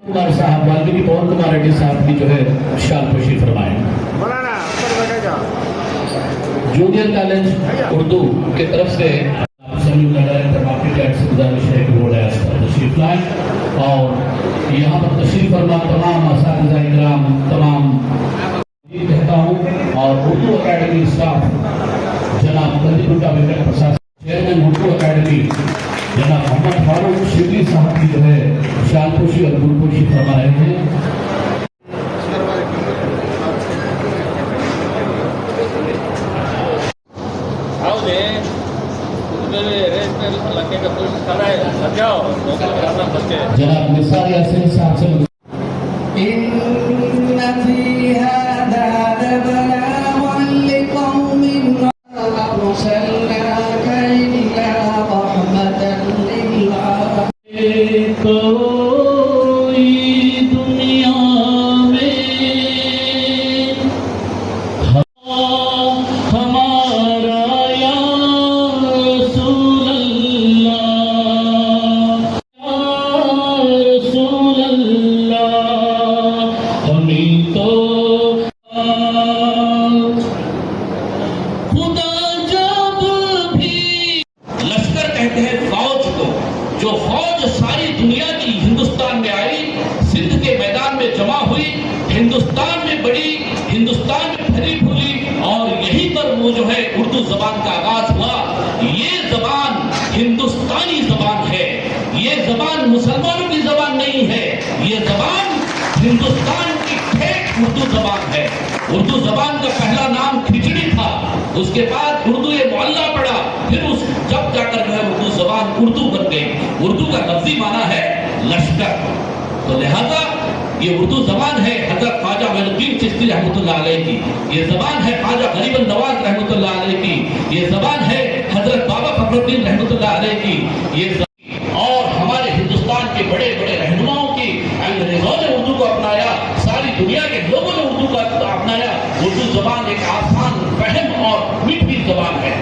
कुमार साहब वाल्मीकि पवन कुमार रेड्डी साहब की जो है शाल पोशी फरमाए। जूनियर कॉलेज उर्दू की तरफ से डायरेक्टर मार्केट एंड से गुजारिश है कि वो डायस पर तशरीफ लाएं और यहाँ पर तशरीफ फरमा तमाम असातिज़ा इकराम तमाम कहता हूँ और उर्दू अकेडमी स्टाफ जनाब कंदीपुर वेंकट प्रसाद चेयरमैन उर्दू अकेडमी जनाब मोहम्मद फारूक शिबली साहब की जो है शालपोशी और गुलपोशी फरमा रहे हैं। जनाब निसार यासीन साहब से जो फौज सारी दुनिया की हिंदुस्तान में आई, सिंध के मैदान में जमा हुई, हिंदुस्तान में बड़ी, हिंदुस्तान में फली फूली और यहीं पर वो जो है उर्दू जबान का आगाज हुआ। ये जबान हिंदुस्तानी जबान है, ये जबान मुसलमानों की जबान नहीं है, ये जबान हिंदुस्तान की ठेठ उर्दू जबान है। उर्दू जबान का पहला नाम खिचड़ी था, उसके बाद उर्दू ये मोहल्ला पड़ा, फिर उस जब जाकर जो है उर्दू जबान उर्दू बन गई। उर्दू का लफ्जी माना है लश्कर, तो लिहाजा ये उर्दू जबान है हजरत ख्वाजा मोइनुद्दीन चिश्ती रहमतुल्लाह अलैह की, ये जबान है ख्वाजा गरीब नवाज रहमतुल्लाह अलैह की, ये जबान है हजरत बाबा फखरुद्दीन रहमतुल्लाह अलैह की, ये और हमारे हिंदुस्तान के बड़े बड़े रहनुमाओं की। अंग्रेजों ने उर्दू को अपनाया, सारी दुनिया के लोगों ने उर्दू को अपनाया। उर्दू जबान एक आसान, फहम और मीठी जबान है।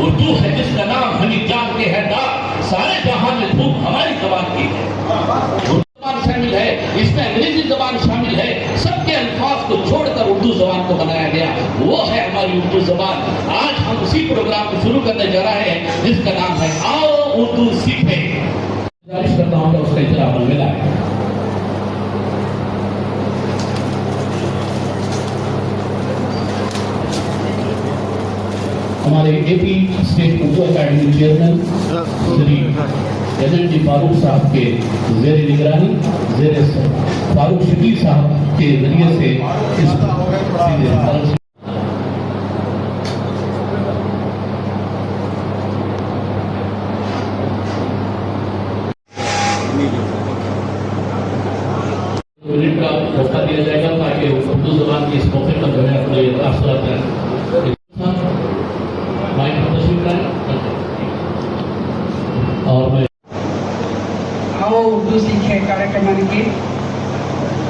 उर्दू है जिसका नाम हम जानते हैं ना, सारे जहां में धूप हमारी जबान की है। उर्दू जबान शामिल है, इसमें अंग्रेजी जबान शामिल है, सबके अल्फाज को छोड़कर उर्दू जबान को बनाया गया, वो है हमारी उर्दू जबान। आज हम उसी प्रोग्राम को शुरू करने जा रहे हैं जिसका नाम है आओ उर्दू सीखें। गुजारिश करता हूं कि उसका इजरा अमल में लाएं। हमारे AP state Urdu academy chairman Shri agent Farooq साहब के जेर निगरानी जेर फारूक शिबली साहब के जरिए से इस यूनिट का मौका दिया जाएगा ताकि उर्दू जबान की इस मौके पर जो है अपने तासुरात और मैं आओ उर्दू सीखे కార్యక్రమానికి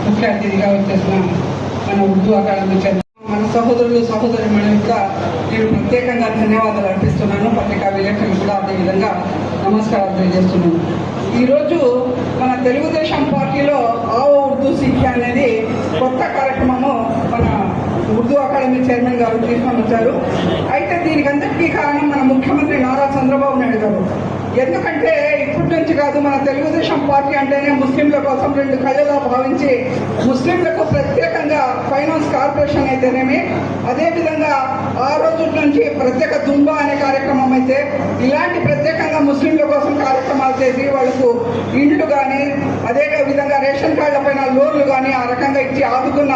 ముఖ్య అతిథిగా వచ్చేసిన మన ఉర్దూ అకాడమీ మన సహోదరులు సహోదరిమణులకు నేను ప్రత్యేకంగా ధన్యవాదాలు అర్పిస్తున్నాను. పత్రికా విలేకరులు కూడా అదేవిధంగా నమస్కారాలు తెలియజేస్తున్నాను. ఈరోజు మన తెలుగుదేశం పార్టీలో ఆవో ఉర్దూ సీఖే అనేది కొత్త కార్యక్రమము మన ఉర్దూ అకాడమీ చైర్మన్ గారు తీసుకొని వచ్చారు. అయితే దీనికి అంతటికీ కారణం మన ముఖ్యమంత్రి నారా చంద్రబాబు నాయుడు గారు. ఎందుకంటే ఇప్పటి నుంచి కాదు, మన తెలుగుదేశం పార్టీ అంటేనే ముస్లింల కోసం రెండు కళ్ళలా భావించి ముస్లింలకు ప్రత్యేకంగా ఫైనాన్స్ కార్పొరేషన్ అయితేనేమి, అదేవిధంగా ఆ రోజు నుంచి ప్రత్యేక దుంబా అనే కార్యక్రమం అయితే ఇలాంటి ప్రత్యేకంగా ముస్లింల కోసం కార్యక్రమాలు చేసి వాళ్ళకు ఇండ్లు కానీ అదే విధంగా రేషన్ కార్డుల పైన లోన్లు కానీ ఆ రకంగా ఇచ్చి ఆదుకున్న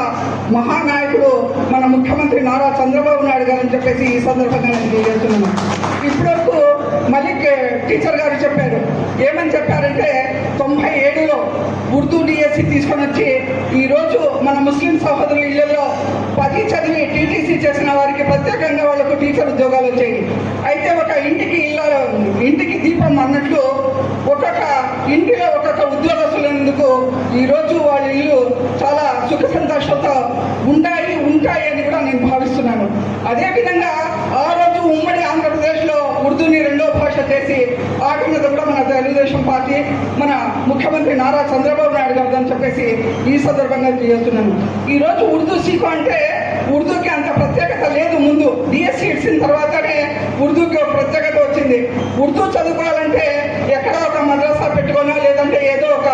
మహానాయకుడు మన ముఖ్యమంత్రి నారా చంద్రబాబు నాయుడు గారు అని చెప్పేసి ఈ సందర్భంగా నేను తెలియజేస్తున్నాను. ఇప్పటివరకు మలిక్ టీచర్ గారు చెప్పారు, ఏమని చెప్పారంటే 97లో ఉర్దూ డిఎస్సి తీసుకొని వచ్చి ఈరోజు మన ముస్లిం సహోదరుల ఇళ్లలో 10 చదివి టీటీసీ చేసిన వారికి ప్రత్యేకంగా వాళ్ళకు టీచర్ ఉద్యోగాలు వచ్చాయి. అయితే ఒక ఇంటికి దీపం అన్నట్లు ఒక్కొక్క ఇంటిలో ఒక్కొక్క ఉద్యోగస్తులందుకు ఈరోజు వాళ్ళ ఇల్లు చాలా సుఖ సంతోషంతో ఉంటాయి అని కూడా నేను భావిస్తున్నాను. అదేవిధంగా ఆ రోజు ఉమ్మడి ఆంధ్రప్రదేశ్లో ఉర్దూని రెండో భాష చేసి ఆటంకత కూడా మన తెలుగుదేశం పార్టీ మన ముఖ్యమంత్రి నారా చంద్రబాబు నాయుడు గారు అని చెప్పేసి ఈ సందర్భంగా చేస్తున్నాను. ఈరోజు ఉర్దూ సీఖో అంటే ఉర్దూకి అంత ప్రత్యేకత లేదు. ముందు డిఎస్సి ఇచ్చిన తర్వాతనే ఉర్దూకి ఒక ప్రత్యేకత వచ్చింది. ఉర్దూ చదువుకోవాలంటే ఎక్కడో ఒక మద్రసా పెట్టుకోనో లేదంటే ఏదో ఒక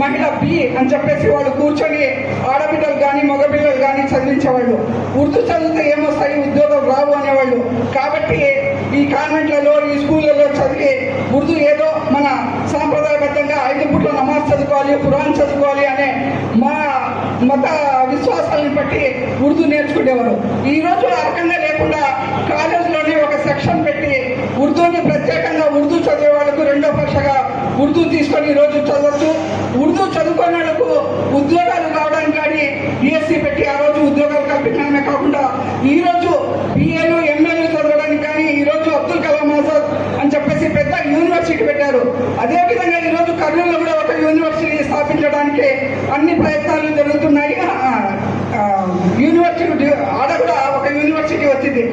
మహిళ బి అని చెప్పేసి వాళ్ళు కూర్చొని ఆడబిడ్డలు కానీ మగబిడ్డలు కానీ చదివించేవాళ్ళు. ఉర్దూ చదివితే ఏమొస్తాయి, ఉద్యోగం రావు అనేవాళ్ళు. కాబట్టి ఈ కాన్వెంట్లలో ఈ స్కూళ్ళలో చదివి ఉర్దూ ఏదో మన సాంప్రదాయబద్ధంగా 5 పూట్ల నమాజ్ చదువుకోవాలి, ఖురాన్ చదువుకోవాలి అనే మా మత విశ్వాసాలను బట్టి ఉర్దూ నేర్చుకునేవారు. ఈ రోజు ఆ రకంగా లేకుండా కాలేజీలోనే ఒక సెక్షన్ పెట్టి ఉర్దూని ప్రత్యేకంగా ఉర్దూ చదివే వాళ్ళకు రెండో భాషగా ఉర్దూ తీసుకొని ఈరోజు చదవచ్చు. ఉర్దూ చదువుకునే వాళ్ళకు ఉద్యోగాలు రావడానికి కానీ డిఎస్సి పెట్టి ఆ రోజు ఉద్యోగాలు కల్పించడమే కాకుండా ఈరోజు బిఏలు ఎంఏలు చదవడానికి కానీ ఈరోజు అబ్దుల్ కలాం ఆజాద్ అని చెప్పేసి పెద్ద యూనివర్సిటీ పెట్టారు. అదేవిధంగా ఈరోజు కర్నూలులో కూడా ఒక యూనివర్సిటీ స్థాపించడానికి అన్ని ప్రయత్నాలు జరుగుతున్నాయి. యూనివర్సిటీ ఆడ కూడా ఒక యూనివర్సిటీ వచ్చింది.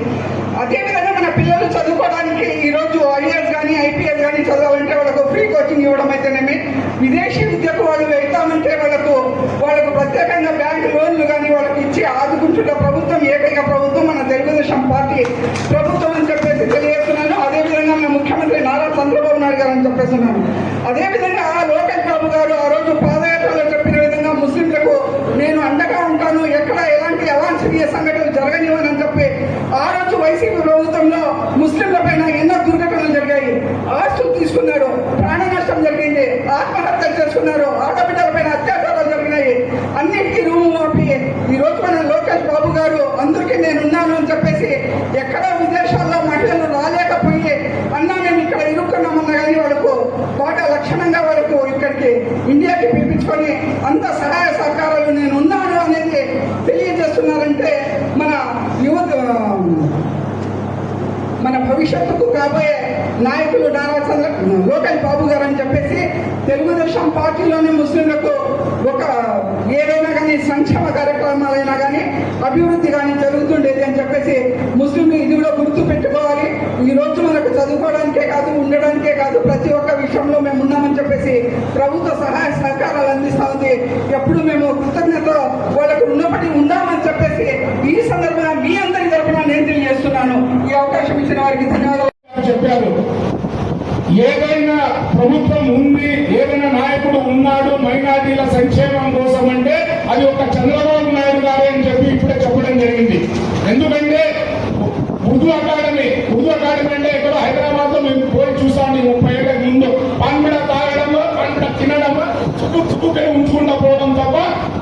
అదేవిధంగా మన పిల్లలు చదువుకోవడానికి ఈరోజు ఐఏఎస్ కానీ ఐపీఎస్ కానీ చదవాలంటే వాళ్ళకు ఫ్రీ కోచింగ్ ఇవ్వడం అయితేనేమి, విదేశీ విద్యకు వాళ్ళు వెళ్తామంటే వాళ్ళకు ప్రత్యేకంగా బ్యాంక్ లోన్లు కానీ వాళ్ళకి ఇచ్చి ఆదుకుంటున్న ప్రభుత్వం ఏకైక ప్రభుత్వం మన తెలుగుదేశం పార్టీ ప్రభుత్వం అని చెప్పేసి తెలియజేస్తున్నాను. అదేవిధంగా మన ముఖ్యమంత్రి నారా చంద్రబాబు నాయుడు గారు అని చెప్పేస్తున్నాను. అదేవిధంగా లోకేష్ బాబు గారు ఆ రోజు పాదయాత్రలో చెప్పిన విధంగా ముస్లింలకు నేను అండగా ఉంటాను, ఎక్కడ ఎలాంటి అవాంఛనీయ సంఘటనలు జరగనివ్వనని చెప్పి ఆ రోజు వైసీపీ ప్రభుత్వంలో ముస్లింల పైన ఎన్నో దుర్ఘటనలు జరిగాయి. ఆస్తులు తీసుకున్నారు, ప్రాణ నష్టం జరిగింది, ఆత్మహత్యలు చేసుకున్నారు, ఆడబిడ్డల పైన అత్యాచారాలు జరిగినాయి. అన్నిటికీ రూము మాపి ఈరోజు మన లోకేష్ బాబు గారు అందరికీ నేనున్నాను అని చెప్పేసి ఎక్కడో విదేశాల్లో మహిళలు రాలేకపోయి అన్నా మేము ఇక్కడ ఇరుక్కున్నామన్నా కానీ వాళ్ళకు బాగా లక్షణంగా వాళ్ళకు ఇక్కడికి ఇండియాకి పిలిపించుకొని అంత సహాయ సహకారాలు నేను ఉన్నాను అనేది తెలియజేస్తున్నారంటే మన భవిష్యత్తుకు కాబోయే నాయకులు నారా లోకేష్ బాబు గారు అని చెప్పేసి తెలుగుదేశం పార్టీలోని ముస్లింలకు ఒక ఏదైనా కానీ సంక్షేమ కార్యక్రమాలైనా కానీ అభివృద్ధి కానీ జరుగుతుండేది అని చెప్పేసి ముస్లింలు ఇది కూడా గుర్తు పెట్టుకోవాలి. ఈ రోజు మనకు చదువుకోవడానికే కాదు, ఉండడానికే కాదు, ప్రతి ఒక్క విషయంలో మేము ఉన్నామని చెప్పేసి ప్రభుత్వ సహాయ సహకారాలు అందిస్తూ ఉంది. ఎప్పుడు మేము కృతజ్ఞత వాళ్ళకు ఉన్నప్పటి ఉందామని చెప్పేసి ఈ సందర్భంగా మీ అందరి తరఫున నేను తెలియజేస్తున్నాను. ఈ అవకాశం ఇచ్చిన వారికి ధన్యవాదాలు చెప్పారు. ఏదైనా ప్రభుత్వం ఉంది, ఏదైనా నాయకుడు ఉన్నాడు మైనారిటీల సంక్షేమం కోసం అంటే అది ఒక చంద్రబాబు నాయుడు గారే అని చెప్పి ఇప్పుడే చెప్పడం జరిగింది. ఎందుకంటే ఉర్దూ అకాడమీ అంటే ఇక్కడ హైదరాబాద్ లో మేము పోయి చూసాము 30 ఏళ్ళ ముందు. పాన్మిడ తాగడము, పాన్మిడ తినడము, చుక్కుని ఉంచుకుంటా పోవడం తప్ప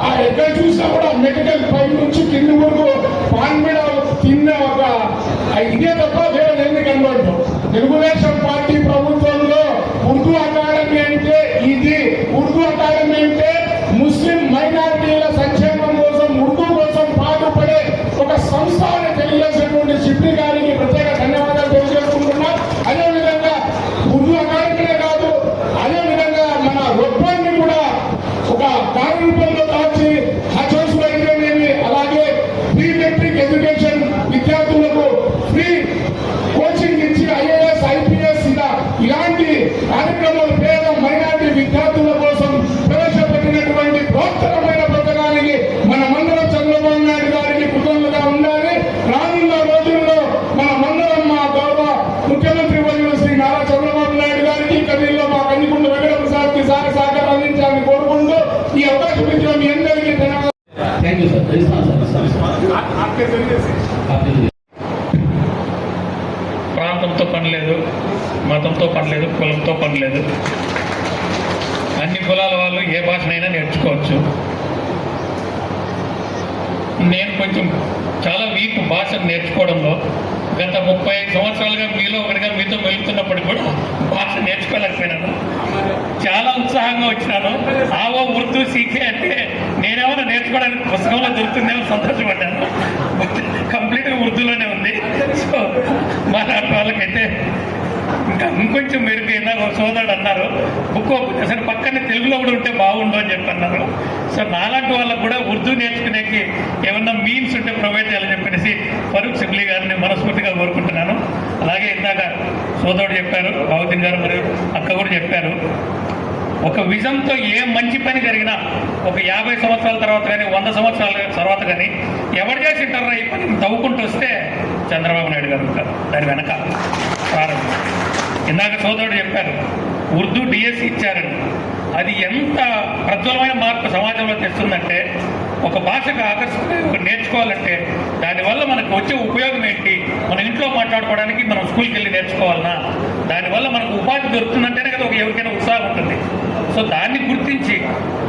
ఆ ఎక్కడ చూసినా కూడా మెడికల్ పై నుంచి కింది వరకు పాన్మిడ తిన్న ఒక ఇదే తప్ప వేరే ఎందుకు కనబడదు. తెలుగుదేశం పార్టీ ప్రభుత్వంలో ఉర్దూ అకాడమీ అంటే ఇది. ఉర్దూ అకాడమీ అంటే ముస్లిం మైనారిటీల సంక్షేమం కోసం, ఉర్దూ కోసం పాటుపడే ఒక సంస్థ అని తెలియజేసినటువంటి సిప్పి గారికి ప్రత్యేక ధన్యవాదాలు తెలియజేసుకుంటున్నాం. అదేవిధంగా ఉర్దూ అకాడమీనే కాదు, అదేవిధంగా మన రొప్పాన్ని కూడా ఒక కార్యరూపంలో దాచి హజోస్లో అయితేనేమి, అలాగే ప్రీ మెట్రిక్ ఎడ్యుకేషన్ విద్యార్థులకు ఫ్రీ కోచింగ్ ఇచ్చి ఐఏఎస్ ఐపీఎస్ ఇలాంటి కార్యక్రమాలు పేద మైనారిటీ విద్యార్థుల కోసం ప్రవేశపెట్టినటువంటి ప్రోత్సాహమైన పథకానికి మనమందరం చంద్రబాబు నాయుడు గారికి కృతజ్ఞతగా ఉండాలి. రానున్న రోజుల్లో మనమందరం మా గౌరవ ముఖ్యమంత్రి వర్యులు శ్రీ నారా చంద్రబాబు నాయుడు గారికి కదిలో మా కన్నికుంట వెంకట ప్రసాద్కి సహకారం అందించాలని కోరుకుంటూ ఈ అవకాశం ఇచ్చిన మీ అందరికీ ధన్యవాదాలు. Thank you sir. ప్రాంతంతో పని లేదు, మతంతో పని లేదు, కులంతో పని లేదు. అన్ని కులాల వాళ్ళు ఏ భాషనైనా నేర్చుకోవచ్చు. నేను కొంచెం చాలా వీక్ భాషను నేర్చుకోవడంలో. గత 35 సంవత్సరాలుగా మీలో ఒకటిగా మీతో వెళ్తున్నప్పటికీ కూడా భాష నేర్చుకోలేకపోయినాను. చాలా ఉత్సాహంగా వచ్చినాను. ఆవో ఉర్దూ సీఖే అంటే నేనేమన్నా నేర్చుకోవడానికి పుస్తకంలో దొరుకుతుందేమో సంతోషపడ్డాను. కంప్లీట్గా ఉర్దూలోనే ఉంది. సో మా వాళ్ళకైతే ఇంకా ఇంకొంచెం మెరుగు. ఇందాక సోదరుడు అన్నారు బుక్ అసలు పక్కనే తెలుగులో కూడా ఉంటే బాగుండు అని చెప్పి అన్నారు. సో నాలాంటి వాళ్ళకు కూడా ఉర్దూ నేర్చుకునేకి ఏమన్నా మీన్స్ ఉంటే ప్రొవైడ్ చేయాలని చెప్పేసి ఫరూక్ సిబ్లీ గారిని మనస్ఫూర్తిగా కోరుకుంటున్నాను. అలాగే ఇందాక సోదరుడు చెప్పారు, బావుద్దీన్ గారు మరియు అక్క కూడా చెప్పారు. ఒక విజన్తో ఏ మంచి పని జరిగినా ఒక 50 సంవత్సరాల తర్వాత కానీ 100 సంవత్సరాల తర్వాత కానీ ఎవరు చేసి ఉంటారో ఈ పని తవ్వుకుంటూ వస్తే చంద్రబాబు నాయుడు గారు ఉంటారు దాని వెనక ప్రారంభం. ఇందాక సోదరుడు చెప్పారు ఉర్దూ డిఎస్సి ఇచ్చారని. అది ఎంత ప్రజ్వలమైన మార్పు సమాజంలో తెస్తుందంటే ఒక భాషకు ఆకర్షణ నేర్చుకోవాలంటే దానివల్ల మనకు వచ్చే ఉపయోగం ఏంటి, మన ఇంట్లో మాట్లాడుకోవడానికి మనం స్కూల్కి వెళ్ళి నేర్చుకోవాలన్నా, దానివల్ల మనకు ఉపాధి దొరుకుతుందంటేనే కదా ఎవరికైనా ఉత్సాహం ఉంటుంది. సో దాన్ని గుర్తించి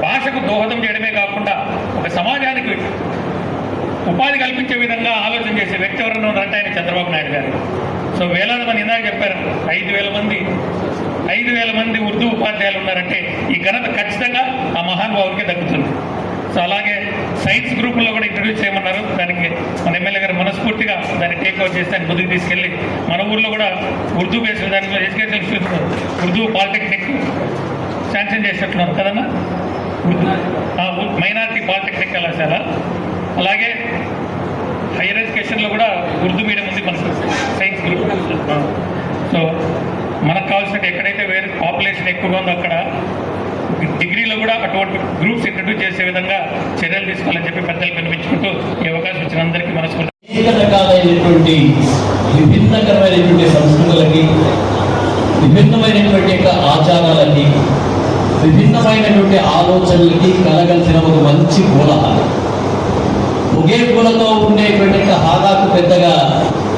భాషకు దోహదం చేయడమే కాకుండా ఒక సమాజానికి ఉపాధి కల్పించే విధంగా ఆలోచన చేసే వ్యక్తి ఎవరైనా ఉన్నారంటే ఆయన చంద్రబాబు నాయుడు గారు. సో వేలాది మంది ఇందాక చెప్పారు 5,000 మంది ఉర్దూ ఉపాధ్యాయులు ఉన్నారంటే ఈ ఘనత ఖచ్చితంగా ఆ మహానుభావుడికే దక్కుతుంది. సో అలాగే సైన్స్ గ్రూపుల్లో కూడా ఇంట్రడ్యూస్ చేయమన్నారు. దానికి మన ఎమ్మెల్యే గారు మనస్ఫూర్తిగా దాన్ని టేక్అవుట్ చేసి దాన్ని ముందుకు తీసుకెళ్ళి మన ఊర్లో కూడా ఉర్దూ బేస్డ్ దానిలో education institute Urdu polytechnic sanction చేసేట్టున్నారు కదన్నా, మైనారిటీ పాలిటెక్నిక్ కళాశాల. అలాగే హైయర్ ఎడ్యుకేషన్లో కూడా ఉర్దూ మీడియం ఉంది మనకు సైన్స్ గ్రూప్. సో మనకు కావాల్సినట్టు ఎక్కడైతే వేరే పాపులేషన్ ఎక్కువగా ఉందో అక్కడ డిగ్రీలో కూడా అటువంటి గ్రూప్స్ ఇంట్రడ్యూస్ చేసే విధంగా చర్యలు తీసుకోవాలని చెప్పి పెద్దలు కనిపించుకుంటూ ఈ అవకాశం ఇచ్చిన అందరికీ మనస్ఫూర్తి. అనేక రకాలైనటువంటి విభిన్నకరమైనటువంటి సంస్కృతులకి, విభిన్నమైనటువంటి ఆచారాలకి, విభిన్నమైనటువంటి ఆలోచనలకి కలగలిసిన ఒక మంచి కోలాహలం. ఒకే పూలతో ఉండేటువంటి హారాకు పెద్దగా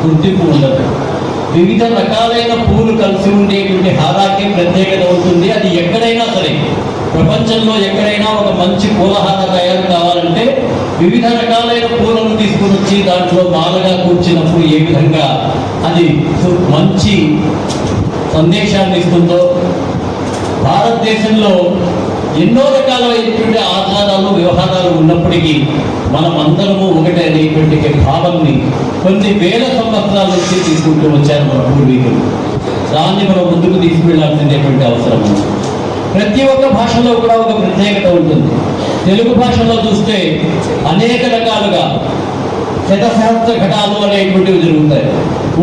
గుర్తింపు ఉండదు. వివిధ రకాలైన పూలు కలిసి ఉండేటువంటి హారాకి ప్రత్యేకత ఉంటుంది. అది ఎక్కడైనా సరే ప్రపంచంలో ఎక్కడైనా ఒక మంచి పూలహార తయారు కావాలంటే వివిధ రకాలైన పూలను తీసుకుని వచ్చి దాంట్లో మాలగా కూర్చినప్పుడు ఏ విధంగా అది మంచి సందేశాన్ని ఇస్తుందో, భారతదేశంలో ఎన్నో రకాలైనటువంటి ఆచారాలు వ్యవహారాలు ఉన్నప్పటికీ మనం అందరము ఒకటే అనేటువంటి భావాన్ని కొన్ని వేల సంవత్సరాల నుంచి తీసుకుంటూ వచ్చారు మన పూర్వీకులు. దాన్ని మనం ముందుకు తీసుకెళ్లాల్సినటువంటి అవసరం ఉంది. ప్రతి ఒక్క భాషలో కూడా ఒక ప్రత్యేకత ఉంటుంది. తెలుగు భాషలో చూస్తే అనేక రకాలుగా శతసహస్ర ఘటాలు అనేటువంటివి జరుగుతాయి.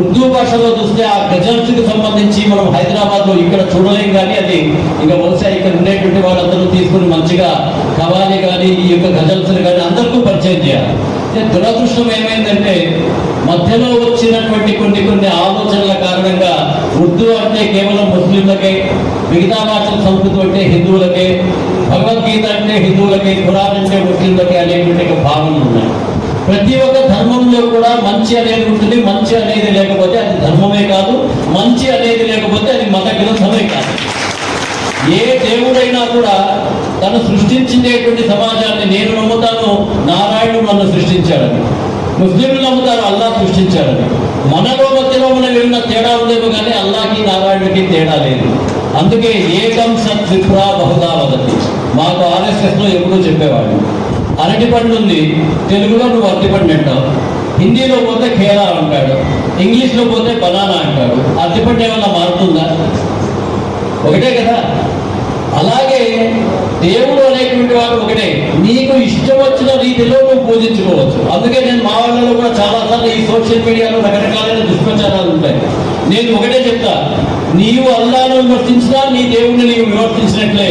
ఉర్దూ భాషలో చూస్తే ఆ గజల్స్కి సంబంధించి మనం హైదరాబాద్లో ఇక్కడ చూడలేం, కానీ అది ఇక బహుశా ఇక్కడ ఉండేటువంటి వాళ్ళందరూ తీసుకుని మంచిగా కవాలి కానీ ఈ యొక్క గజల్స్ని కానీ అందరికీ పరిచయం చేయాలి. దురదృష్టం ఏమైందంటే మధ్యలో వచ్చినటువంటి కొన్ని ఆలోచనల కారణంగా ఉర్దూ అంటే కేవలం ముస్లింలకే, మిగతా భాషల సంస్కృతి అంటే హిందువులకే, భగవద్గీత అంటే హిందువులకే, ఖురాన్ అంటే ముస్లింలకే అనేటువంటి భావనలు ఉన్నాయి. ప్రతి ఒక్క ధర్మంలో కూడా మంచి అనేది ఉంటుంది. మంచి అనేది లేకపోతే అది ధర్మమే కాదు, మంచి అనేది లేకపోతే అది మత గ్రంథమే కాదు. ఏ దేవుడైనా కూడా తను సృష్టించేటువంటి సమాజాన్ని, నేను నమ్ముతాను నారాయణుడు నన్ను సృష్టించాడని, ముస్లింలు నమ్ముతారు అల్లా సృష్టించాడని. మనలో మధ్యలో మనం ఏమైనా తేడా ఉందేమో కానీ అల్లాకి నారాయణుడికి తేడా లేదు. అందుకే ఏకం సత్ విప్రా బహుదా వదతి మాకు RSSలో ఎప్పుడూ చెప్పేవాడు. అరటి పండు ఉంది, తెలుగులో నువ్వు అరటిపండు అంటావు, హిందీలో పోతే ఖేరా అంటాడు, ఇంగ్లీష్లో పోతే బనానా అంటాడు. అరటిపండు ఏమన్నా మారుతుందా? ఒకటే కదా. అలాగే దేవుడు అనేటువంటి వాడు ఒకటే. నీకు ఇష్టం వచ్చిన రీతిలో నువ్వు పూజించుకోవచ్చు. అందుకే నేను మా వాళ్ళలో కూడా చాలాసార్లు ఈ సోషల్ మీడియాలో రకరకాలైన దుష్ప్రచారాలు ఉంటాయి. నేను ఒకటే చెప్తా, నీవు అల్లాను విమర్శించినా నీ దేవుడిని నీవు విమర్శించినట్లే,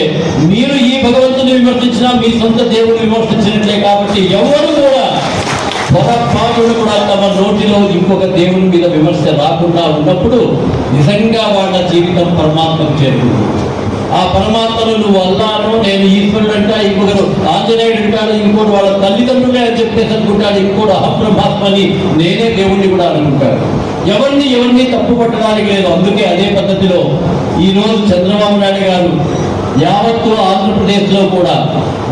మీరు ఈ భగవంతుని విమర్శించినా మీ సొంత దేవుడిని విమర్శించినట్లే. కాబట్టి ఎవరు కూడా పొరపాటును కూడా తమ నోటిలో ఇంకొక దేవుని మీద విమర్శ రాకుండా ఉన్నప్పుడు నిజంగా వాళ్ళ జీవితం పరమాత్మకు చేరుతుంది. ఆ పరమాత్మను నువ్వు అల్లాను, నేను ఈశ్వరుడు అంటా, ఇంకొకరు ఆంజనేయుడు అంటాడు, ఇంకోటి వాళ్ళ తల్లిదండ్రులే అని చెప్పేసి అనుకుంటాడు, ఇంకోటి అహబ్రహ్మాత్మని నేనే దేవుణ్ణి కూడా అనుకుంటాడు. ఎవరిని తప్పు పట్టడానికి లేదు. అందుకే అదే పద్ధతిలో ఈరోజు చంద్రబాబు నాయుడు గారు యావత్తు ఆంధ్రప్రదేశ్లో కూడా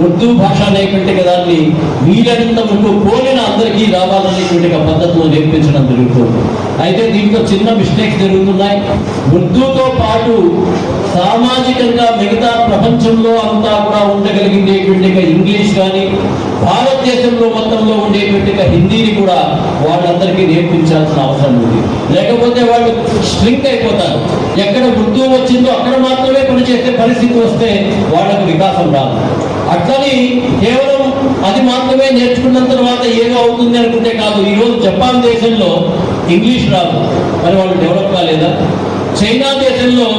ఉర్దూ భాష అనేటువంటి దాన్ని వీలైనంత వరకు కోరిన అందరికీ రావాలనేటువంటి పద్ధతిలో నేర్పించడం జరుగుతుంది. అయితే దీంట్లో చిన్న మిస్టేక్స్ జరుగుతున్నాయి. ఉర్దూతో పాటు సామాజికంగా మిగతా ప్రపంచంలో అంతా కూడా ఉండగలిగినటువంటి ఇంగ్లీష్ కానీ, భారతదేశంలో మొత్తంలో ఉండేటువంటి హిందీని కూడా వాళ్ళందరికీ నేర్పించాల్సిన అవసరం ఉంది. లేకపోతే వాళ్ళు స్ట్రింక్ అయిపోతారు. ఎక్కడ ఉర్దూ వచ్చిందో అక్కడ మాత్రమే పనిచేసే పరిస్థితి వస్తే వాళ్ళకు వికాసం రాదు. అట్లని కేవలం అది మాత్రమే నేర్చుకున్న తర్వాత ఏదో అవుతుంది అనుకుంటే కాదు. ఈరోజు జపాన్ దేశంలో ఇంగ్లీష్ రాదు, మరి వాళ్ళు డెవలప్ కాలేదా? చైనా దేశంలో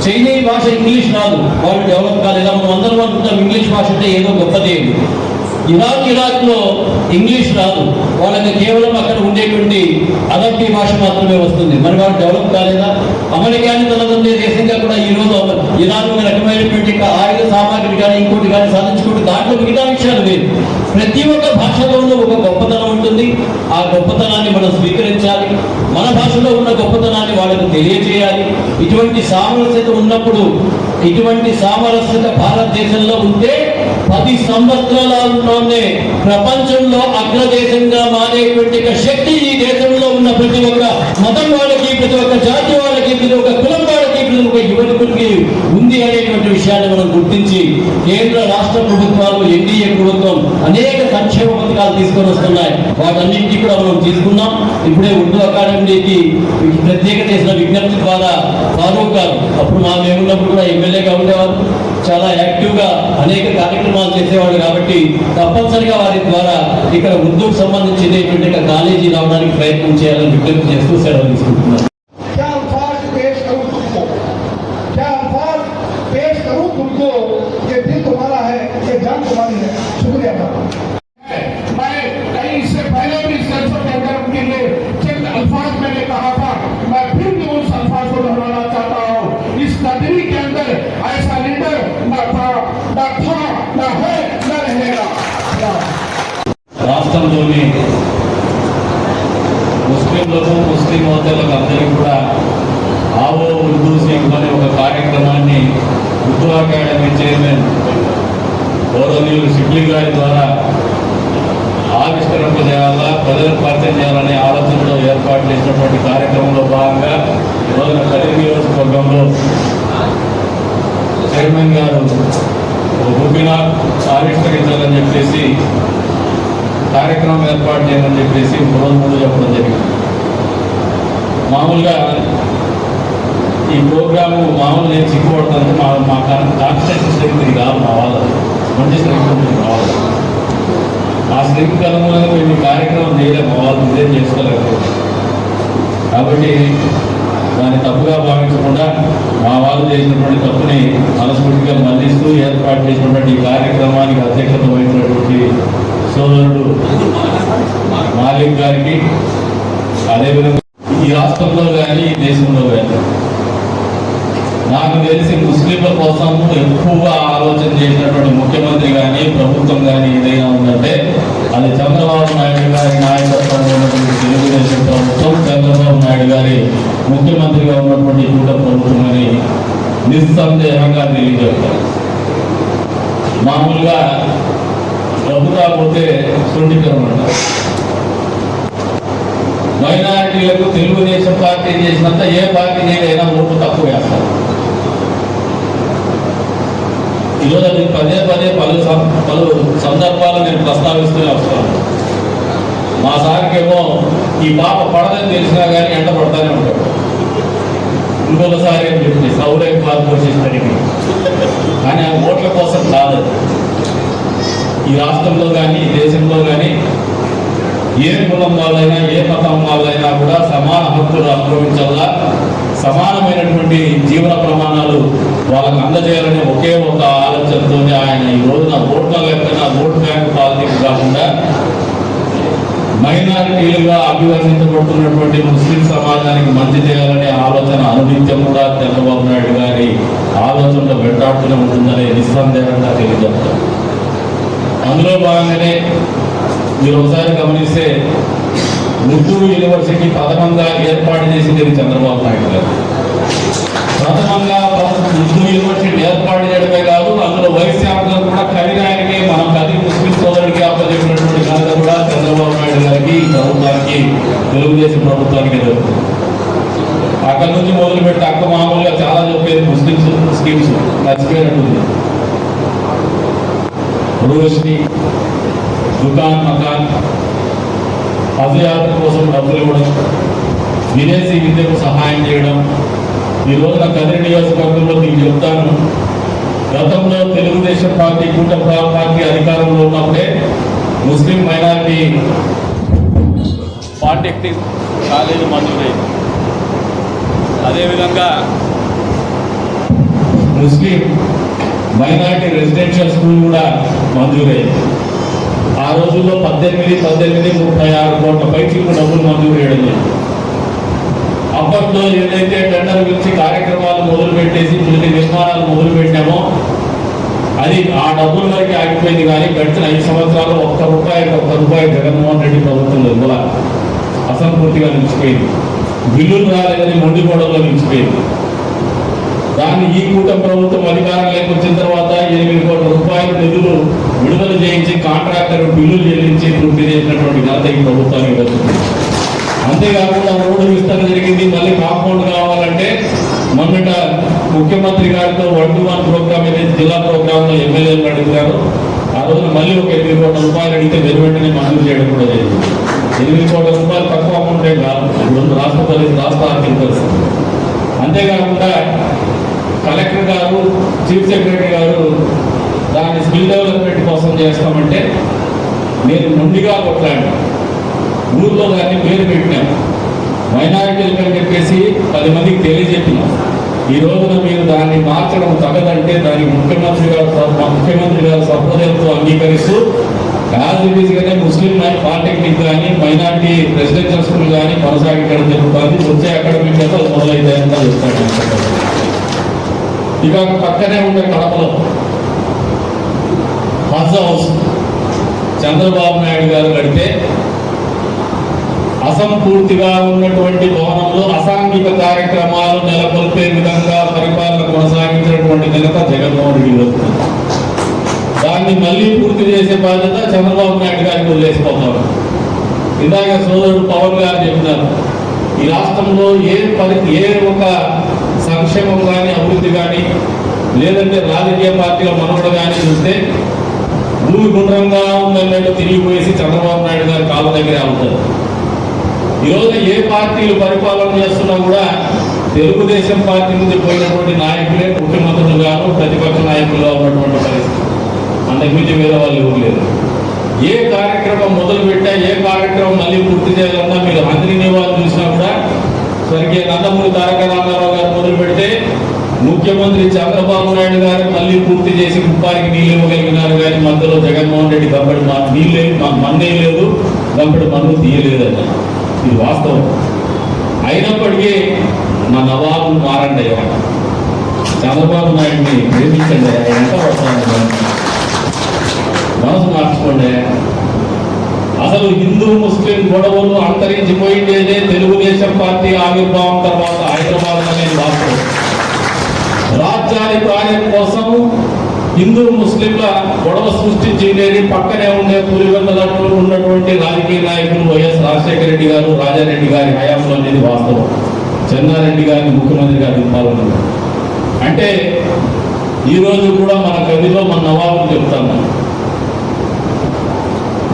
చైనీ భాష ఇంగ్లీష్ రాదు, వాళ్ళు డెవలప్ కాలేదా, మనం అందరం అనుకుంటాం ఇంగ్లీష్ భాష అంటే ఏదో గొప్పది. ఇరాక్లో ఇంగ్లీష్ రాదు, వాళ్ళకి కేవలం అక్కడ ఉండేటువంటి అరబ్బీ భాష మాత్రమే వస్తుంది. మరి వాళ్ళు డెవలప్ కాలేదా? అమెరికాని తనదండే దేశంగా కూడా ఈరోజు ఇరాన్ ఒక రకమైనటువంటి ఆయుధ సామాగ్రి కానీ ఇంకోటి కానీ సాధించుకుంటే దాంట్లో మిగతా విషయాలు వేరు. ప్రతి ఒక్క భాషలోనూ ఒక గొప్పతనం ఉంటుంది. ఆ గొప్పతనాన్ని మనం స్వీకరించాలి, మన భాషలో ఉన్న గొప్పతనాన్ని వాళ్ళకు తెలియజేయాలి. ఇటువంటి సామరస్యత ఉన్నప్పుడు, ఇటువంటి సామరస్యత భారతదేశంలో ఉంటే 10 సంవత్సరాలలోనే ప్రపంచంలో అగ్రదేశంగా మారేటువంటి శక్తి ఈ దేశంలో ఉన్న ప్రతి ఒక్క మతం వాళ్ళకి, ప్రతి ఒక్క జాతి వాళ్ళకి, ప్రతి ఒక్క కులం వాళ్ళకి, ప్రతి ఒక్క యువకుడికి ఉంది అనేటువంటి విషయాన్ని మనం గుర్తించి కేంద్ర రాష్ట్ర ప్రభుత్వాలు, ఎన్డీఏ ప్రభుత్వం అనేక సంక్షేమ పథకాలు తీసుకొని వస్తున్నాయి. వాటన్నింటినీ కూడా మనం తీసుకున్నాం. ఇప్పుడే ఉర్దూ అకాడమీకి ప్రత్యేక చేసిన విజ్ఞప్తి ద్వారా ఫారూక్ గారు అప్పుడు మేమున్నప్పుడు కూడా ఎమ్మెల్యేగా ఉండేవారు, చాలా యాక్టివ్గా అనేక కార్యక్రమాలు చేసేవాడు. కాబట్టి తప్పనిసరిగా వారి ద్వారా ఇక్కడ ఉర్దూకు సంబంధించినటువంటి కాలేజీ రావడానికి ప్రయత్నం చేయాలని విజ్ఞప్తి చేస్తూ సెలవు తీసుకుంటున్నాను. రాష్ట్రంలోని ముస్లింలకు, ముస్లిమోత్తర్లకు అందరికీ కూడా ఆవో ఉర్దూ సీఖ్ అనే ఒక కార్యక్రమాన్ని ఉర్దూ అకాడమీ చైర్మన్ గౌరవనీయులు షిబ్లీ గారి ద్వారా ఆవిష్కరింపజేయాలా, ప్రజలకు పరిచయం చేయాలనే ఆలోచనలో ఏర్పాటు చేసినటువంటి కార్యక్రమంలో భాగంగా ఈరోజు కదిరి నియోజకవర్గంలో చైర్మన్ గారు రూబినార్ ఆవిష్కరించాలని చెప్పేసి కార్యక్రమం ఏర్పాటు చేయమని చెప్పేసి రోజు ముందు చెప్పడం జరిగింది. మామూలుగా ఈ ప్రోగ్రాము మామూలు నేను సిగ్గుపడుతుంది, మా కాన్స్టిట్యూషన్ స్ట్రెంగ్త్ ఇది కాదు, మా వాళ్ళ మంచి స్ట్రెంగ్త్ కావాలి. ఆ స్ట్రెంగ్త్ అనుగుణంగా మేము ఈ కార్యక్రమం చేయలేము, మా వాళ్ళు నిజం చేసుకోలేదు. కాబట్టి దాన్ని తప్పుగా భావించకుండా మా వాళ్ళు చేసినటువంటి తప్పుని మనస్ఫూర్తిగా మళ్లిస్తూ ఏర్పాటు చేసినటువంటి ఈ కార్యక్రమానికి అధ్యక్షత వహించినటువంటి సోదరుడు మాలిక్ గారికి, అదేవిధంగా ఈ రాష్ట్రంలో కానీ ఈ దేశంలో కానీ నాకు తెలిసి ముస్లింల కోసం ఎక్కువగా ఆలోచన చేసినటువంటి ముఖ్యమంత్రి కానీ ప్రభుత్వం కానీ ఏదైనా ఉందంటే అది చంద్రబాబు నాయుడు గారి నాయకత్వంలో ఉన్నటువంటి తెలుగుదేశం ప్రభుత్వం, చంద్రబాబు నాయుడు గారి ముఖ్యమంత్రిగా ఉన్నటువంటి కూటమి ప్రభుత్వం అని నిస్సందేహంగా తెలియజేస్తారు. మామూలుగా డబ్బు కాకపోతే శృంఠీకరణ అంటారు. మైనారిటీలకు తెలుగుదేశం పార్టీ చేసినంత ఏ పార్టీ చేయైనా ఓట్లు తక్కువ వేస్తారు. ఈరోజు అది పదే పలు సందర్భాలు నేను ప్రస్తావిస్తూనే వస్తాను. మా సార్కేమో ఈ పాప పడదని తెలిసినా కానీ ఎంట పడతానే ఉంటాడు. ఇంకొకసారి ఏం చెప్తే సౌరయ్య పాలు పోషిస్తానికి, కానీ ఆ ఓట్ల కోసం కాదు. ఈ రాష్ట్రంలో కానీ ఈ దేశంలో కానీ ఏ కులం వాళ్ళైనా ఏ మతం వాళ్ళైనా కూడా సమాన హక్కులు అనుభవించాలా, సమానమైనటువంటి జీవన ప్రమాణాలు వాళ్ళకు అందజేయాలనే ఒకే ఒక ఆలోచనతోనే ఆయన ఈ రోజున ఓట్ల లెక్కన ఓటు బ్యాంకు పాలిటిక్స్ కాకుండా మైనారిటీలుగా అభివర్ణించబడుతున్నటువంటి ముస్లిం సమాజానికి మంచి చేయాలనే ఆలోచన అనునిత్యం కూడా చంద్రబాబు నాయుడు గారి ఆలోచనలో వెంటాడుతూనే ఉంటుందనే నిస్సందేహంగా తెలియజేస్తారు. అందులో భాగంగానే మీరు ఒకసారి గమనిస్తే ఉర్దూ యూనివర్సిటీ ప్రథమంగా ఏర్పాటు చేసింది చంద్రబాబు నాయుడు గారు. ప్రథమంగా ఉర్దూ యూనివర్సిటీ ఏర్పాటు చేయడమే కాదు, అందులో వైస్ ఛాన్సలర్ కూడా కవిరాయనికే మనం కది ముస్లిం సోదరుడికి అప్పచెప్పినటువంటి ఘనత కూడా చంద్రబాబు నాయుడు గారికి, ప్రభుత్వానికి, తెలుగుదేశం ప్రభుత్వానికి జరుగుతుంది. అక్కడి నుంచి మొదలుపెట్టి అక్క మామూలుగా చాలా చెప్పేది ముస్లిం స్కీమ్స్ మర్చిపోయినట్టుంది. రోషిని, దుకాన్ మకాన్, హజ్యాత్ర కోసం డబ్బులు ఇవ్వడం, విదేశీ విద్యకు సహాయం చేయడం. ఈ రోజున కదిరి నియోజకవర్గంలో మీకు చెప్తాను, గతంలో తెలుగుదేశం పార్టీ, కూటమి పార్టీ అధికారంలో ఉన్నప్పుడే ముస్లిం మైనారిటీ పాలిటెక్నిక్ కాలేజీ మంజూరైంది. అదేవిధంగా ముస్లిం మైనారిటీ రెసిడెన్షియల్ స్కూల్ కూడా మంజూరయ్యింది. ఆ రోజుల్లో 36 కోట్ల పైచిలకు డబ్బులు మంజూరు చేయడం జరిగింది. అప్పట్లో ఏదైతే టెండర్ పిలిచి కార్యక్రమాలు మొదలు పెట్టేసి కొన్ని నిర్మాణాలు మొదలు పెట్టామో అది ఆ డబ్బుల వరకు ఆగిపోయింది. కానీ గడిచిన 5 సంవత్సరాలు ఒక్క రూపాయి జగన్మోహన్ రెడ్డి ప్రభుత్వం కూడా అసంపూర్తిగా నిలిచిపోయింది. బిల్లులు రాలేదని మొండిగోడలో నిలిచిపోయింది. దాన్ని ఈ కూటమి ప్రభుత్వం అధికారంలోకి వచ్చిన తర్వాత 8 కోట్ల రూపాయల నిధులు విడుదల చేయించి కాంట్రాక్టర్ బిల్లులు చెల్లించి పూర్తి చేసినటువంటి ఘనత ఈ ప్రభుత్వానికి దక్కుతుంది. అంతేకాకుండా రోడ్డు విస్తరణ జరిగింది. మళ్ళీ కాంపౌండ్ కావాలంటే మొన్నట ముఖ్యమంత్రి గారితో 1-to-1 ప్రోగ్రామ్ ఏదైతే జిల్లా ప్రోగ్రాంలో ఎమ్మెల్యేలు అడుగుతారు, ఆ రోజున మళ్ళీ ఒక 8 కోట్ల రూపాయలు అడిగితే వెంటనే మంజూరు చేయడం కూడా జరిగింది. 8 కోట్ల రూపాయలు తక్కువ అమౌంటే కాదు, ఇప్పుడు రాష్ట్ర ఆర్థిక పరిస్థితి. అంతేకాకుండా కలెక్టర్ గారు, చీఫ్ సెక్రటరీ గారు దాన్ని స్కిల్ డెవలప్మెంట్ కోసం చేస్తామంటే నేను ముందుగా కొట్లాడినా. ఊర్లో దాన్ని పేరు పెట్టినాం, మైనారిటీలు అని చెప్పేసి 10 మందికి తెలియజెప్పినాం. ఈ రోజున మీరు దాన్ని మార్చడం తగదంటే దానికి ముఖ్యమంత్రి గారు సహృదయంతో అంగీకరిస్తూ యాజ్ ఇట్ ఈస్ గానే ముస్లిం పాలిటెక్నిక్ కానీ మైనారిటీ రెసిడెన్షియల్ స్కూల్ కానీ కొనసాగించడం జరుగుతుంది. వచ్చే అకాడమిక్ అయితే మొదలైతాయని చెప్తాడు. ఇక పక్కనే ఉండే కడపలో హజ్ హౌస్ చంద్రబాబు నాయుడు గారు కడితే అసంపూర్తిగా ఉన్నటువంటి భవనంలో అసాంఘిక కార్యక్రమాలు నెలకొల్పే విధంగా పరిపాలన కొనసాగించినటువంటి ఘనత జగన్మోహన్ రెడ్డి వస్తుంది. దాన్ని మళ్ళీ పూర్తి చేసే బాధ్యత చంద్రబాబు నాయుడు గారికి వదిలేసిపోతారు. ఇందాక సోదరుడు పవన్ గారు చెప్పినారు, ఈ రాష్ట్రంలో ఏ ఒక సంక్షేమం కానీ అభివృద్ధి కానీ లేదంటే రాజకీయ పార్టీల మనుగడ కానీ చూస్తే భూమి గుండ్రంగా ఉందన్నట్టు తిరిగిపోయేసి చంద్రబాబు నాయుడు గారి కాళ్ళ దగ్గరే అవుతారు. ఈరోజు ఏ పార్టీలు పరిపాలన చేస్తున్నా కూడా తెలుగుదేశం పార్టీ నుంచి పోయినటువంటి నాయకులే ముఖ్యమంత్రులు గాను ప్రతిపక్ష నాయకులుగా ఉన్నటువంటి పరిస్థితి. అంతకుమించి వేరే వాళ్ళు ఎవరు లేదు. ఏ కార్యక్రమం మొదలు పెట్టా, ఏ కార్యక్రమం మళ్ళీ పూర్తి చేయాలన్నా మీరు అందరి నివాళులు చూసినా కూడా స్వర్గీయ నందమూరి తారక రామారావు గారు మొదలు పెడితే ముఖ్యమంత్రి చంద్రబాబు నాయుడు గారు మళ్ళీ పూర్తి చేసి కుప్పానికి నీళ్ళు ఇవ్వగలిగినారు. కానీ మధ్యలో జగన్మోహన్ రెడ్డి గంపెడు నీళ్ళే మందే లేదు, గంపెడు మన్ను తీయలేదని. ఇది వాస్తవం. అయినప్పటికీ మా నవాబులు మారండి అయ్యా, చంద్రబాబు నాయుడిని ప్రేమించండి, ఆయన ఎంత వస్తాను మనసు మార్చుకోండి. అసలు హిందూ ముస్లిం గొడవలు అంతరించిపోయిందేదే తెలుగుదేశం పార్టీ ఆవిర్భావం తర్వాత హైదరాబాద్ అనేది వాస్తవం. రాజ్యాల కార్యం కోసం హిందూ ముస్లింల గొడవ సృష్టించేది పక్కనే ఉండే పులివెందులలో ఉన్నటువంటి రాజకీయ నాయకులు వైఎస్ రాజశేఖర రెడ్డి గారు, రాజారెడ్డి గారి హయాంలో అనేది వాస్తవం. చెన్నారెడ్డి గారిని ముఖ్యమంత్రిగా దింపాలన్నారు. అంటే ఈరోజు కూడా మన కవిలో మన నవాబులు చెప్తాను,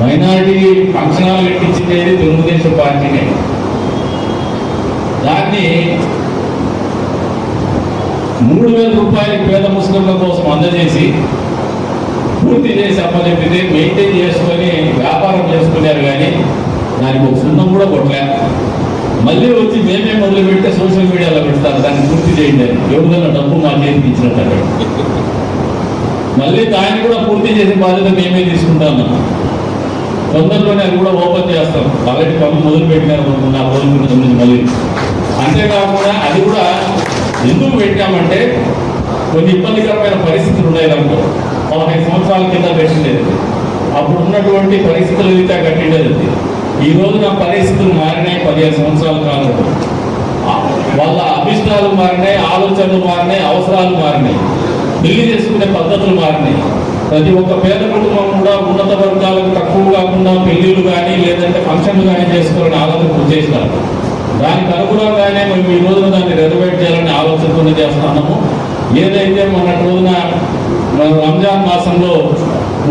మైనారిటీ ఫంక్షనాలు పెట్టించేది తెలుగుదేశం పార్టీనే. దాన్ని 3,000 రూపాయలు పేద ముస్లింల కోసం అందజేసి పూర్తి చేసి అప్పచెప్పితే మెయింటైన్ చేసుకొని వ్యాపారం చేసుకున్నారు. కానీ దానికి ఒక సున్నం కూడా కొట్టలే. మళ్ళీ వచ్చి మేమే మొదలుపెట్టే సోషల్ మీడియాలో పెడతారు దాన్ని పూర్తి చేయండి, ఎవరిదైనా డబ్బు మా చేతికి ఇచ్చినట్టు. మళ్ళీ దాన్ని కూడా పూర్తి చేసే బాధ్యత మేమే తీసుకుంటాము. తొందరలోనే అది కూడా ఓపెన్ చేస్తాం. ఆల్రెడీ పనులు మొదలు పెట్టినారు 4 రోజుల నుంచి మళ్ళీ. అంతేకాకుండా అది కూడా ఎందుకు పెట్టామంటే కొన్ని ఇబ్బందికరమైన పరిస్థితులు ఉన్నాయి. దాంట్లో 15 సంవత్సరాల కింద పెట్టిండేది, అప్పుడు ఉన్నటువంటి పరిస్థితుల రీత్యా కట్టిండేది. ఈ రోజున పరిస్థితులు మారినాయి. 15 సంవత్సరాల కాలంలో వాళ్ళ అభిష్టాలు మారినాయి, ఆలోచనలు మారినాయి, అవసరాలు మారినాయి, పెళ్లి చేసుకునే పద్ధతులు మారినాయి. ప్రతి ఒక్క పేద కుటుంబం కూడా ఉన్నత వర్గాలకు తక్కువ కాకుండా పెళ్లిళ్ళు కానీ లేదంటే ఫంక్షన్లు కానీ చేసుకోవాలని ఆలోచన చేసినారు. దానికి అనుగుణంగానే మేము ఈ రోజున దాన్ని రెనోవేట్ చేయాలని ఆలోచనతోనే చేస్తున్నాము. ఏదైతే మొన్నటి రోజున రంజాన్ మాసంలో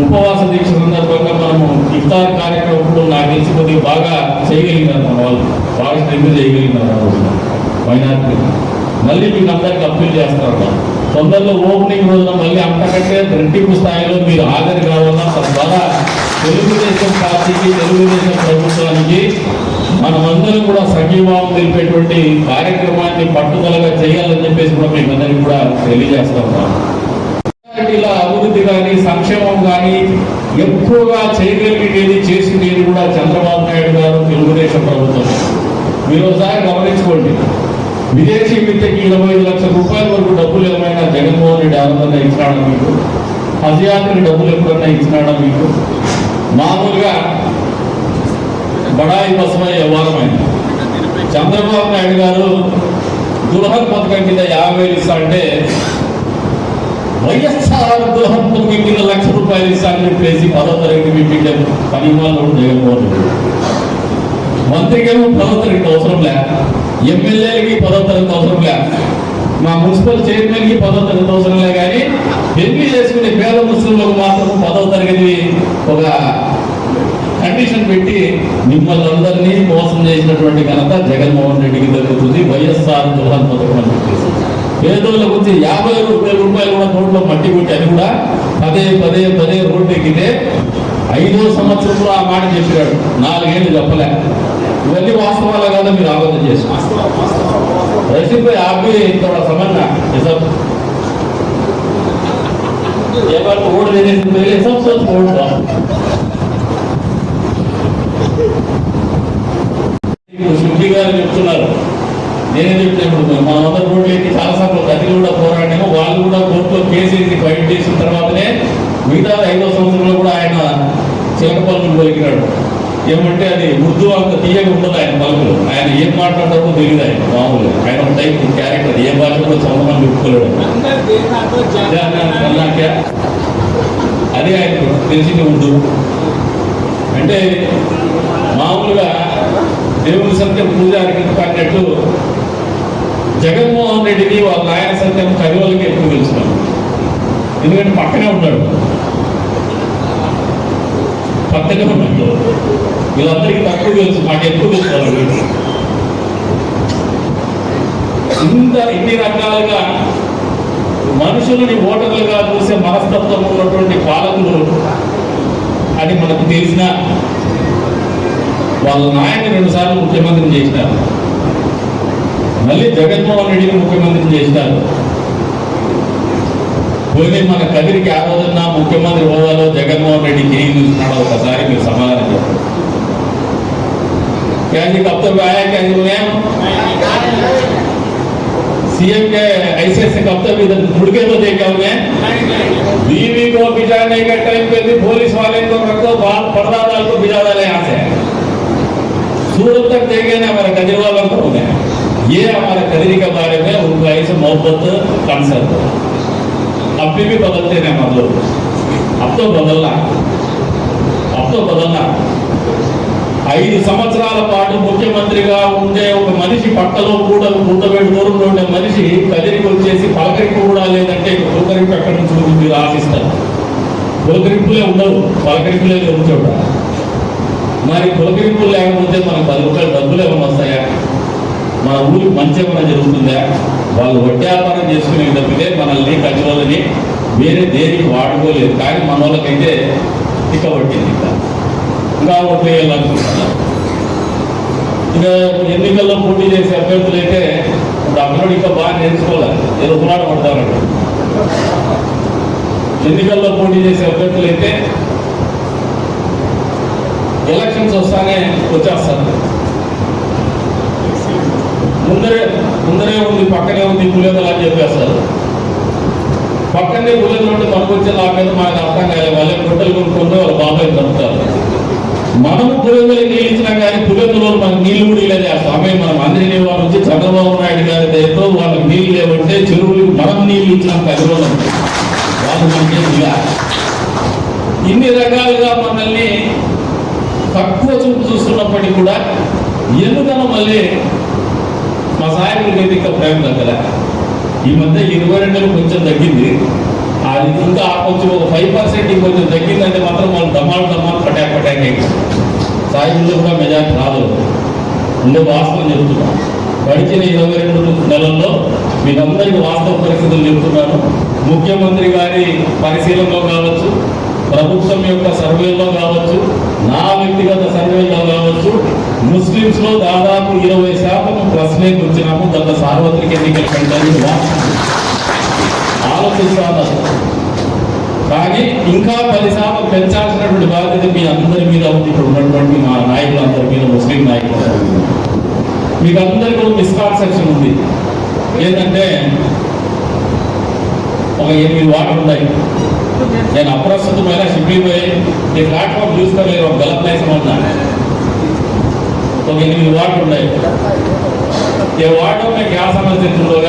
ఉపవాస దీక్ష సందర్భంగా మనము ఇఫ్తార్ కార్యక్రమంలో నాకు తెలిసి కొద్దిగా బాగా చేయగలిగినారు, మన వాళ్ళు బాగా స్ట్రెంగ్ చేయగలిగినారు. ఆ రోజున మైనారిటీ మళ్ళీ మీకు అందరికీ అప్పీల్ చేస్తారు, తొందరలో ఓపెనింగ్ రోజున మళ్ళీ అంతకంటే రెట్టింపు స్థాయిలో మీరు హాజరు కావాలన్నా తద్వారా తెలుగుదేశం పార్టీకి, తెలుగుదేశం ప్రభుత్వానికి మనమందరం కూడా సంఘీభావం తెలిపేటువంటి కార్యక్రమాన్ని పట్టుదలగా చేయాలని చెప్పేసి కూడా మేమందరికీ కూడా తెలియజేస్తా ఉన్నాం. ఇలా అభివృద్ధి కానీ సంక్షేమం కానీ ఎక్కువగా చేయగలిగేది చేసింది కూడా చంద్రబాబు నాయుడు గారు, తెలుగుదేశం ప్రభుత్వం. మీరు ఒకసారి గమనించుకోండి, విదేశీ విద్యకి 25 లక్షల రూపాయల వరకు డబ్బులు ఏమైనా జగన్మోహన్ రెడ్డి ఆనందంగా ఇచ్చినాడా మీకు? హజ్ యాత్రకి డబ్బులు ఎప్పుడన్నా ఇచ్చినాడా మీకు? మామూలుగా బడాయి బసమై వ్యవహారమైంది. చంద్రబాబు నాయుడు గారు దుల్హన్ పథకం కింద 50,000 ఇస్తా అంటే వైఎస్ఆర్ దుల్హన్ పథకం కింద 1,00,000 రూపాయలు ఇస్తా అని చెప్పేసి 10వ తరగతి మీటింగ్ పని వాళ్ళు జగన్మోహన్ రెడ్డి. మంత్రికేమో 10వ తరగతి అవసరం లే, ఎమ్మెల్యేలకి 10వ తరగతి అవసరం లే, మా మున్సిపల్ చైర్మన్కి 10వ తరగతి అవసరం లే, కానీ పెళ్లి చేసుకునే పేద ముస్లింలకు మాత్రం 10వ తరగతి ఒక కండిషన్ పెట్టి మిమ్మల్ని అందరినీ మోసం చేసినటువంటి ఘనత జగన్మోహన్ రెడ్డికి దొరుకుతుంది. వైఎస్ఆర్ దుల్హన్ పథకం అని చెప్పేసి పేదోళ్ళ గురించి 50,000 రూపాయలు కూడా నోట్లో మట్టి కొట్టి అని కూడా పదే రోడ్డు ఎక్కితే 5వ సంవత్సరంలో ఆ మాట చెప్పాడు, 4 ఏళ్ళు చెప్పలే. ఇవన్నీ వాస్తవాలే కదా, మీరు ఆలోచన చేసి रसीद भाई आप भी थोड़ा समझना ये सब एक बार वोट देने से पहले सब सोच वोट दो। శుద్ధి గారు చెప్తున్నారు, నేనే చెప్పినప్పుడు మా వంద రోడ్లకి చాలాసార్లు గతి కూడా పోరాడినాము. వాళ్ళు కూడా కోర్టులో కేసేసి ఫైట్ చేసిన తర్వాతనే మిగతా 5వ సంవత్సరంలో కూడా ఆయన చిలకపల్లి పలికినాడు. ఏమంటే అది ఉర్దూ అంత తీయగా ఉండదు ఆయన పలుకులు. ఆయన ఏం మాట్లాడతారో తెలియదు. ఆయన మామూలుగా ఆయన ఒక టైప్ క్యారెక్టర్, ఏ భాష కూడా చాలా మంది చెప్పుకోలేడు. అది ఆయన తెలిసింది ఉర్దూ అంటే మామూలుగా దేవుని సత్యం పూజారికి అన్నట్టు జగన్మోహన్ రెడ్డిని వాళ్ళ ఆయన సత్యం కరివలకి ఎక్కువ తెలుసుకున్నాను. ఎందుకంటే పక్కనే ఉన్నాడు, వీళ్ళందరికీ తక్కువ తెలుసు, మాకు ఎక్కువ తెలుసు. ఇన్ని రకాలుగా మనుషులని ఓటర్లుగా చూసే మనస్తత్వం ఉన్నటువంటి పాలకులు అని మనకు తెలిసిన వాళ్ళ నాయకుని 2 సార్లు ముఖ్యమంత్రిని చేసినారు, మళ్ళీ జగన్మోహన్ రెడ్డిని ముఖ్యమంత్రిని చేసినారు. పోయి మన కదిరికి ఆ రోజున ముఖ్యమంత్రి హోదాలో జగన్మోహన్ రెడ్డి తిరిగి చూస్తున్నాడో ఒకసారి మీరు సమాధానం చెప్పండి. क्या कब तक आया, क्या सीएम के ऐसे कब तक इधर मुड़ के तो देखे उन्हें बीवी को बिजाने के टाइम पे भी पुलिस वाले को रखो, बाल पर्दा डाल को बिजा डाले यहाँ से सूरत तक देखे ना हमारे कदरी वालों को उन्हें। ये हमारे कदरी के बारे में उनको ऐसे मोहब्बत कंसर्न अब भी बदलते हैं मतलब अब तो बदलना 5 సంవత్సరాల పాటు ముఖ్యమంత్రిగా ఉండే ఒక మనిషి పక్కలో కూడా కూతబెట్టి దూరంలో ఉండే మనిషి కదిరికి వచ్చేసి పలకరింపు కూడా లేదంటే పలకరింపు ఎక్కడి నుంచి మీరు ఆశిస్తారు? పలకరింపులే ఉండవు, పలకరింపులే లేవు చోట. మరి పలకరింపులు లేకపోతే మనకు 10 రూపాయలు డబ్బులు ఏమైనా వస్తాయా? మన ఊరికి మంచి ఏమైనా జరుగుతుందా? వాళ్ళు వడ్డాపారం చేసుకునే తప్పితే మనల్ని కదిరోలని వేరే దేనికి వాడుకోలేదు. కానీ మన వాళ్ళకైతే ఇక పట్టింది, ఇంకా ఓట్లు వేయాలనుకుంటున్నారు. ఇంకా ఎన్నికల్లో పోటీ చేసే అభ్యర్థులు అయితే అక్కడ ఇంకా బాగా నేర్చుకోవాలి, ఏదో పురాణ పడతారండి. ఎన్నికల్లో పోటీ చేసే అభ్యర్థులు అయితే ఎలక్షన్స్ వస్తానే వచ్చేస్తారు. ముందరే ఉంది, పక్కనే ఉంది పులిందలు అని చెప్పేస్తారు. పక్కనే పులిందలు ఉంటే మనకు వచ్చే నా మీద మనకు అర్థం కాలేదు. వాళ్ళే గుడ్డలు కొనుక్కుంటే వాళ్ళ బాబాయ్ తప్పుతారు. మనము పులిందలకి నీళ్ళు ఇచ్చినా కానీ పులిందలో మనకు నీళ్లు కూడా ఇలా చేస్తాం. ఆమె మనం అందరినీ వాళ్ళ నుంచి చంద్రబాబు నాయుడు గారి దయతో వాళ్ళకి నీళ్ళు లేవంటే చెరువులకు మనం నీళ్ళు ఇచ్చినాం 10 రోజులు, వాళ్ళు మనకి ఇలా ఇన్ని రకాలుగా మనల్ని తక్కువ చూపు చూస్తున్నప్పటికీ కూడా ఎందుకనో మళ్ళీ మా సాయకులకి అయితే ఇంకా ప్రేమ తగ్గలే. ఈ మధ్య 22 కొంచెం తగ్గింది, అది ఇంకా కొంచెం ఒక 5% కొంచెం తగ్గిందంటే మాత్రం వాళ్ళు దమాలు పటాక్ అయింది. సాయకుల్లో కూడా మెజార్టీ రాదు ఉండే వాస్తవం చెప్తున్నాను. గడిచిన 22 నెలల్లో మీరందరికీ వాస్తవ పరిస్థితులు చెప్తున్నాను. ముఖ్యమంత్రి గారి పరిశీలనలో కావచ్చు, ప్రభుత్వం యొక్క సర్వేలో కావచ్చు, నా వ్యక్తిగత సర్వేలో కావచ్చు, ముస్లింస్ లో దాదాపు 20% ప్లస్లోకి వచ్చినాము గత సార్వత్రిక ఎన్నికల కంటే ఆలోచిస్తాను. కానీ ఇంకా 10% పెంచాల్సినటువంటి బాధ్యత మీ అందరి మీద ఉంది. ఇప్పుడు ఉన్నటువంటి మా నాయకులందరి మీద, ముస్లిం నాయకులు మీకు అందరికీ ఒక మిస్కాన్సెప్షన్ ఉంది. ఏంటంటే ఒక 8 వార్డులు ఉన్నాయి. నేను అప్రస్తుతమైన షిప్పింగ్ పోయి ఈ ప్లాట్ఫామ్ చూసుకోలేదు. ఒక గల ప్లేస్ ఉన్నా ఒక 8 వార్డులు ఉన్నాయి. ये वार्ड में क्या समझते तुम लोग?